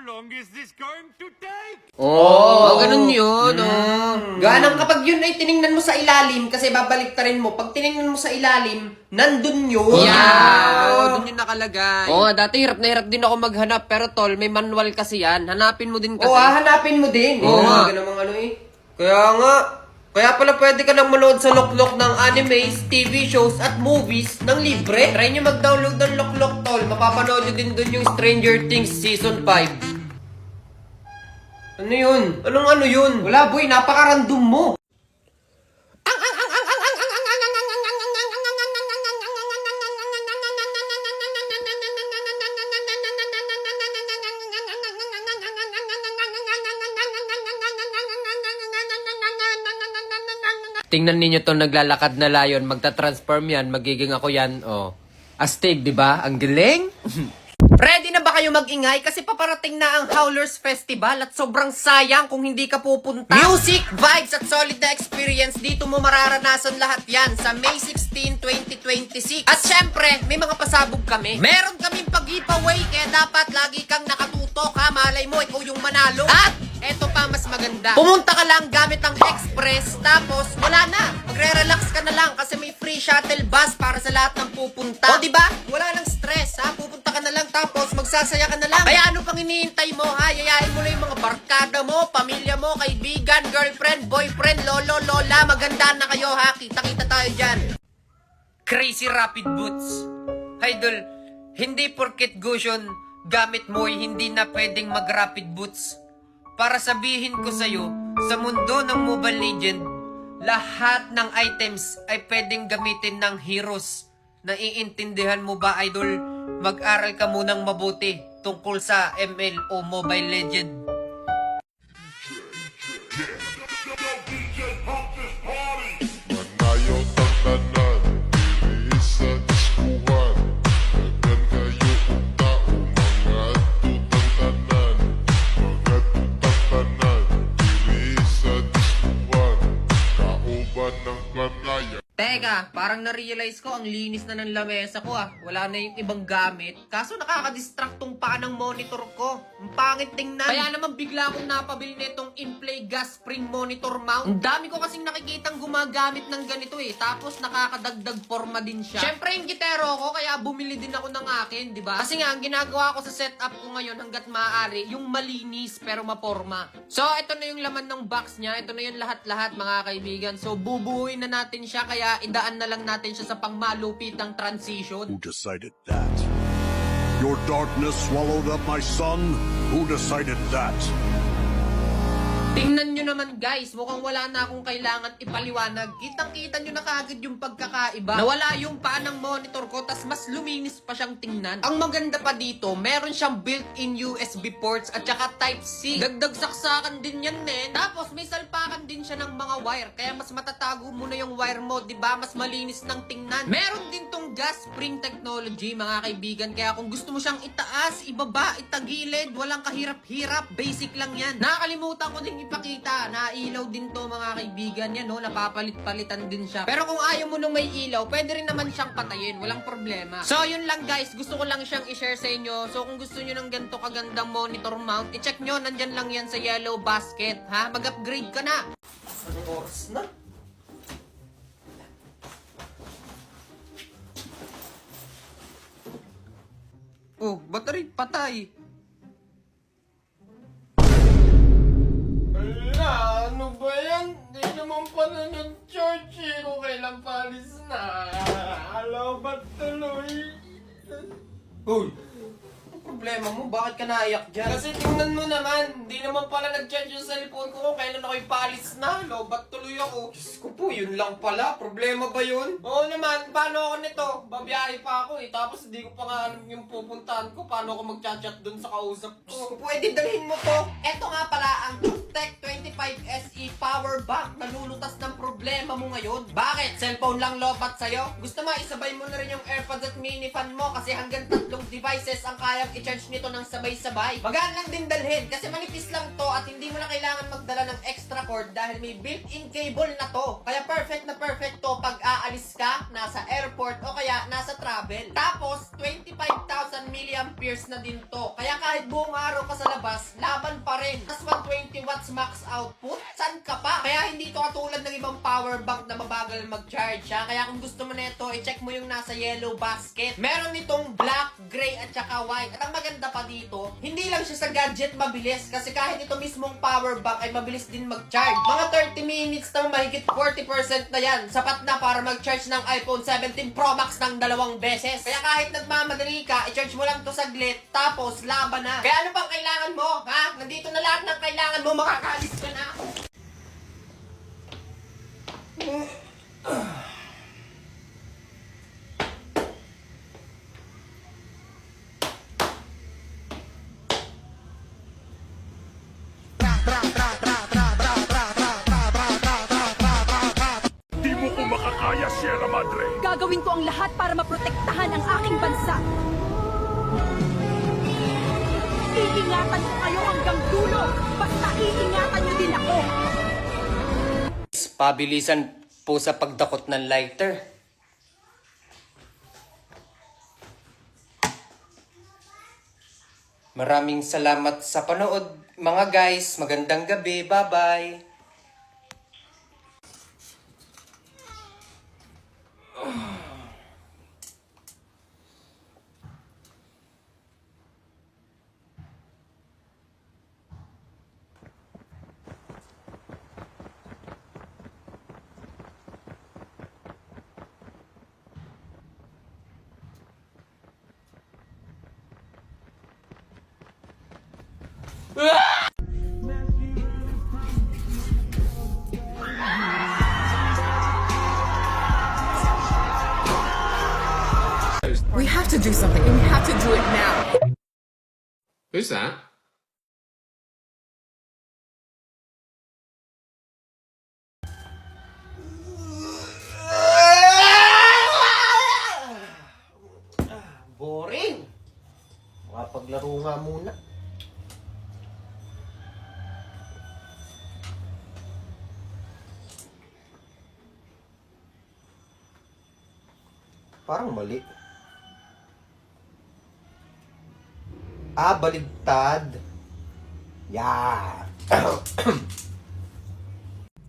long is this going to take? Ganun yun, Ganang kapag yun ay tiningnan mo sa ilalim, kasi babalik rin mo, pag tiningnan mo sa ilalim, nandun yun. Doon yung nakalagay. Dati hirap na hirap din ako maghanap, pero tol, may manual kasi yan. Hanapin mo din kasi. Hanapin mo din. Namang ano eh. Kaya nga, kaya pala pwede ka nang manood sa Loklok ng animes, TV shows, at movies ng libre. Try nyo mag-download ng Loklok, tol. Mapapanood nyo din dun yung Stranger Things Season 5. Ano yun? Anong ano yun? Wala boy, napaka-random mo. Tingnan ninyo to naglalakad na layon, magta-transform yan, magiging ako yan, Astig, di ba? Ang galing! Ready na ba kayo mag-ingay? Kasi paparating na ang Howlers Festival at sobrang sayang kung hindi ka pupunta. Music, vibes at solid na experience, dito mo mararanasan lahat yan sa May 16, 2026. At syempre, may mga pasabog kami. Meron kaming pag-giveaway, kaya dapat lagi kang nakatutok ha. Malay mo, ikaw yung manalo. At eto pa mas maganda. Pumunta ka lang gamit ang Express, tapos wala na. Magre-relax ka na lang kasi may free shuttle bus para sa lahat ng pupunta. O diba? Wala nang stress ha. Pupunta ka na lang tapos magsasaya ka na lang. Kaya ano pang iniintay mo ha? Yayain mo na yung mga barkada mo, pamilya mo, kaibigan, girlfriend, boyfriend, lolo, lola. Magandaan na kayo ha. Kita-kita tayo dyan. Crazy Rapid Boots. Idol, hindi porket Goshen gamit mo ay hindi na pwedeng mag-rapid boots. Para sabihin ko sa'yo, sa mundo ng Mobile Legend, lahat ng items ay pwedeng gamitin ng heroes. Naiintindihan mo ba, idol? Mag-aral ka munang mabuti tungkol sa ML o Mobile Legend. Manayaw tang tanan, diri sa diskuhan. Daghan kayo kung tao, mga tutang tanan. Mga tutang tanan, diri sa diskuhan. Kauban ng kanaya. Teka, parang na-realize ko ang linis na ng lamesa ko ah. Wala na yung ibang gamit. Kaso nakaka-distract tong paa ng monitor ko. Ang pangit tingnan. Kaya naman bigla akong napabili nitong in-play gas spring monitor mount. Ang dami ko kasing nakikitang gumagamit ng ganito eh. Tapos nakakadagdag forma din siya. Syempre yung gitero ko, kaya bumili din ako ng akin, di ba? Kasi nga, ang ginagawa ko sa setup ko ngayon hanggat maaari, yung malinis pero maporma. So, ito na yung laman ng box niya. Ito na yung lahat-lahat mga kaibigan. So, bubuuin na natin siya kaya idaan na lang natin siya sa pangmalupitang transition. Who decided that? Your darkness swallowed up my son? Who decided that? Tingnan nyo naman guys, mukhang wala na akong kailangan ipaliwanag. Kitang-kita nyo na kaagad yung pagkakaiba. Nawala yung paa ng monitor ko, tas mas luminis pa siyang tingnan. Ang maganda pa dito, meron siyang built-in USB ports at saka Type-C. Dagdag saksakan din yan, men. Tapos may salpakan din siya ng mga wire, kaya mas matatago mo na yung wire mo, diba? Mas malinis ng tingnan. Meron din tong gas spring technology, mga kaibigan, kaya kung gusto mo siyang itaas, ibaba, itagilid, walang kahirap-hirap, basic lang yan. Nakakalimutan ko din ipakita na ilaw din to mga kaibigan yan, no? Napapalit-palitan din siya. Pero kung ayaw mo nung may ilaw, pwede rin naman siyang patayin, walang problema. So yun lang guys, gusto ko lang siyang i-share sa inyo. So kung gusto nyo ng ganito kagandang monitor mount, i-check nyo, nandyan lang yan sa yellow basket, ha? Mag-upgrade ka na. Anong oras na? Oh, battery patay. Ala, ano ba yan? Di naman pala nag-charge eh. Kung kailan palis na. Alaw, ba't tuloy? Uy, ang problema mo? Bakit ka naiyak dyan? Kasi tingnan mo naman, di naman pala nag-charge yung cellphone ko kung kailan ako'y palis na. Alaw, ba't tuloy ako? Diyos ko po, yun lang pala. Problema ba yun? Oo naman, paano ako nito? Babiyahe pa ako eh. Tapos hindi ko pa nga alam yung pupuntahan ko. Paano ako mag-chat dun sa kausap ko? Diyos ko po, edi dalhin mo to. Eto nga pala ang Tech 25 SE Power Bank na lulutas ng problema mo ngayon. Bakit? Cellphone lang lobat sa'yo? Gusto mo isabay mo na rin yung AirPods at mini fan mo kasi hanggang 3 devices ang kayang i-charge nito ng sabay-sabay. Magaan lang din dalhin kasi manipis lang to at hindi mo na kailangan magdala ng extra cord dahil may built-in cable na to. Kaya perfect na perfect to pag aalis ka, nasa airport o kaya nasa travel. Tapos, 25,000 mAh Pierce na din to. Kaya kahit buong araw ka sa labas, laban pa rin. Plus 120 watts max output, saan ka pa? Kaya hindi to katulad ng ibang power bank na mabagal mag-charge ha. Kaya kung gusto mo nito, i-check mo yung nasa yellow basket. Meron itong black, gray at saka white. At ang maganda pa dito, hindi lang siya sa gadget mabilis. Kasi kahit ito mismong power bank ay mabilis din mag-charge. Mga 30 minutes na mahigit 40% na yan. Sapat na para mag-charge ng iPhone 17 Pro Max ng 2 beses. Kaya kahit nagmamadali ka, i-charge mo lang to saglit, tapos laban na. Kaya ano pang kailangan mo? Ha? Nandito na lahat ng kailangan mo, makakalis ka na. Di mo ko makakaya, Sierra Madre. Gagawin ko ang lahat para maprotektahan ang aking bansa. Iingatan ko kayo hanggang dulo. Basta iingatan niyo din ako. Pabilisan po sa pagdakot ng lighter. Maraming salamat sa panood, mga guys. Magandang gabi. Bye-bye. We have to do something, and we have to do it now. Who's that? Boring. Makapaglaro nga muna. Parang mali. Baligtad. Yeah.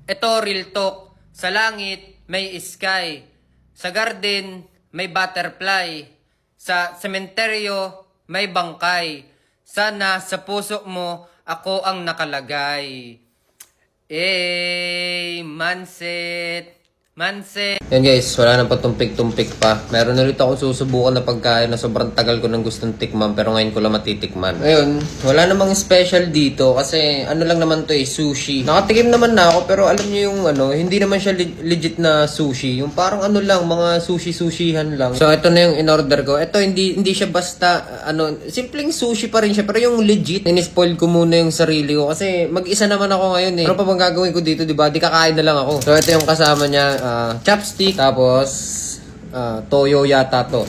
Ito, real talk. Sa langit, may sky. Sa garden, may butterfly. Sa sementeryo, may bangkay. Sana sa puso mo, ako ang nakalagay. Manset. Yan guys, wala nang patumpik-tumpik pa. Meron ulit akong susubukan na pagkain na sobrang tagal ko nang gustong tikman pero ngayon ko lang matitikman. Ngayon, wala namang special dito kasi ano lang naman to sushi. Nakatikim naman na ako pero alam niyo yung hindi naman siya legit na sushi. Yung parang lang, mga sushi-sushihan lang. So ito na yung in-order ko. Ito hindi siya basta simpleng sushi pa rin siya pero yung legit. Ninispoil ko muna yung sarili ko kasi mag-isa naman ako ngayon eh. Pero pa bang gagawin ko dito, di ba? Di kakain na lang ako. So ito yung kasama niya. Chopstick, tapos toyo yata to.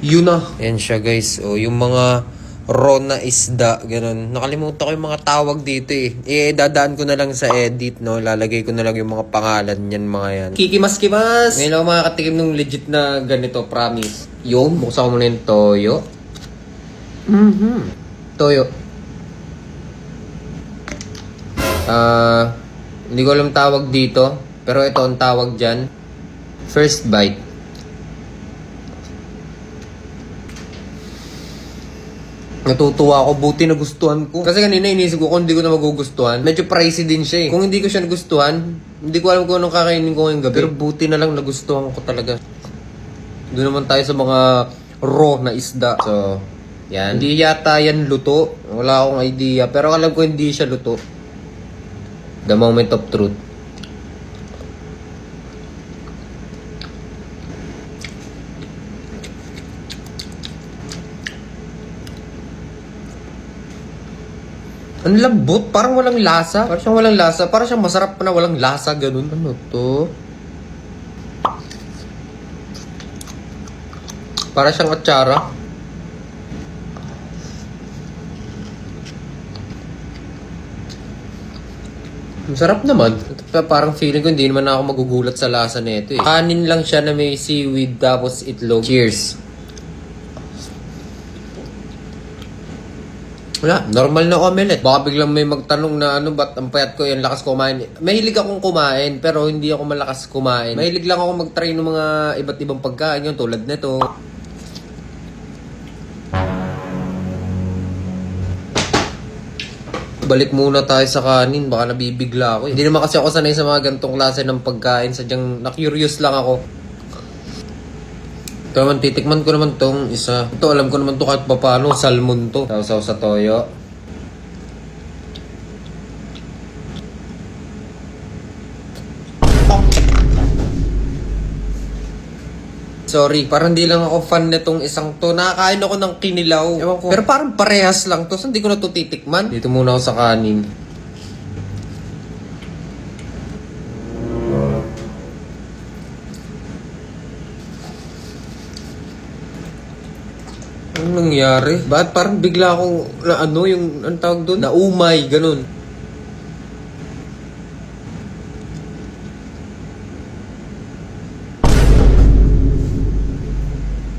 Yun na. Yan siya guys. O, yung mga raw na isda, ganun. Nakalimutan ko yung mga tawag dito eh. Dadaan ko na lang sa edit, no? Lalagay ko na lang yung mga pangalan yan, mga yan. Kikimas-kimas! Ngayon ako makakatikim ng legit na ganito, promise. Yun, buksan ko muna yung toyo. Toyo. Hindi ko alam tawag dito. Pero ito ang tawag dyan. First bite. Natutuwa ako. Buti na gustuhan ko. Kasi kanina inisip ko kung hindi ko na magugustuhan. Medyo pricey din siya eh. Kung hindi ko siya nagustuhan, hindi ko alam kung anong kakainin ko ngayong gabi. Pero buti na lang nagustuhan ko talaga. Doon naman tayo sa mga raw na isda. So, yan. Hindi yata yan luto. Wala akong idea. Pero alam ko hindi siya luto. The moment of truth. Ang lambot, parang walang lasa. Parang siyang walang lasa. Parang siyang masarap na walang lasa, ganun. Ano to? Para siyang atsara. Masarap naman. Parang feeling ko hindi naman ako magugulat sa lasa nito eh. Kanin lang siya na may seaweed tapos itlog. Cheers. Wala, normal na omelette. Baka biglang may magtanong na ano, ba't ang payat ko yung lakas kumain. Mahilig akong kumain, pero hindi ako malakas kumain. Mahilig lang ako mag-try ng mga iba't ibang pagkain yun, tulad nito. Balik muna tayo sa kanin, baka nabibigla ako. Hindi naman kasi ako sanay sa mga ganitong klase ng pagkain, sadyang na-curious lang ako. Ito naman, titikman ko naman tong isa. Ito, alam ko naman to kahit paano, salmon to. Sausaw sa toyo. Sorry, parang di lang ako fan nitong isang to. Nakakain ako ng kinilaw. Ewan ko. Pero parang parehas lang to. Saan di ko na to titikman? Dito muna ako sa kanin. Anong nangyari? Bakit parang bigla akong na ano yung ang tawag doon? Naumay, ganun.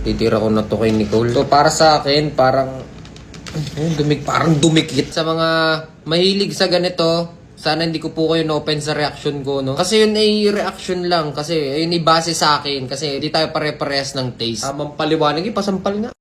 Titira ko na to kay Nicole. So para sa akin, parang dumikit sa mga mahilig sa ganito. Sana hindi ko po kayo na-open sa reaction ko, no? Kasi yun ay reaction lang. Kasi yun ay base sa akin. Kasi hindi tayo pare-parehas ng taste. Tamang paliwanag, pasampal nga.